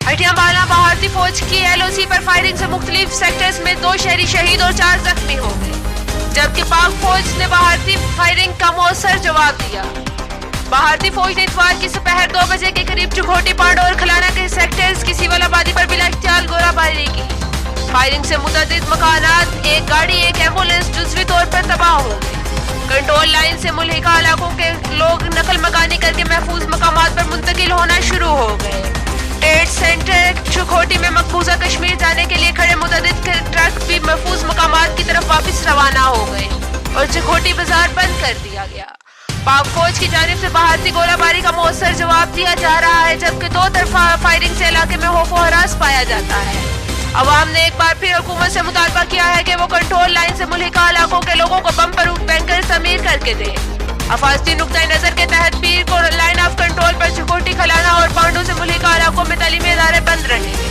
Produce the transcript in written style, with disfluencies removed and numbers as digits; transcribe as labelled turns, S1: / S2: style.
S1: हटियामाला भारतीय फौज की एलओसी पर फायरिंग से मुख्तलिफ सेक्टर्स में 2 शहरी शहीद और 4 जख्मी हो गए, जबकि पाक फौज ने भारतीय फायरिंग का मौसर जवाब दिया। भारतीय फौज ने इतवार की दोपहर 2 बजे के करीब चुखोटी पांडो और खलाना के सेक्टर्स की सिविल आबादी पर बिलाख्तियार गोलाबारी की। फायरिंग से मुतअद्दिद मकानात, एक गाड़ी, एक एम्बुलेंस जुज़वी तौर पर तबाह हो गई। कंट्रोल लाइन से मुल्हिका इलाकों के लोग नकल मकानी करके महफूज मकामात पर मुंतकिल होना शुरू हो गए। ट्रेड सेंटर चुखोटी में मकबूजा कश्मीर जाने के लिए खड़े मुतअद्दिद ट्रक भी महफूज मकामात की तरफ वापस रवाना हो गए और चुखोटी बाजार बंद कर दिया गया। पाक फौज की जानिब से भारतीय गोलाबारी का मौसर जवाब दिया जा रहा है, जबकि 2 तरफा फायरिंग से इलाके में खौफ और हरास पाया जाता है। अवाम ने एक बार फिर हुकूमत से मुतालबा किया है कि वो कंट्रोल लाइन से मुल्हिका इलाकों के लोगों को बम बरूद बैंकर तमीर करके दे। अफाजती नुक्ता नजर के तहत पीर को लाइन ऑफ कंट्रोल पर चुखोटी, खलाना और पांडू से मुल्हिका इलाकों में तालीमी इदारे बंद रहेंगे।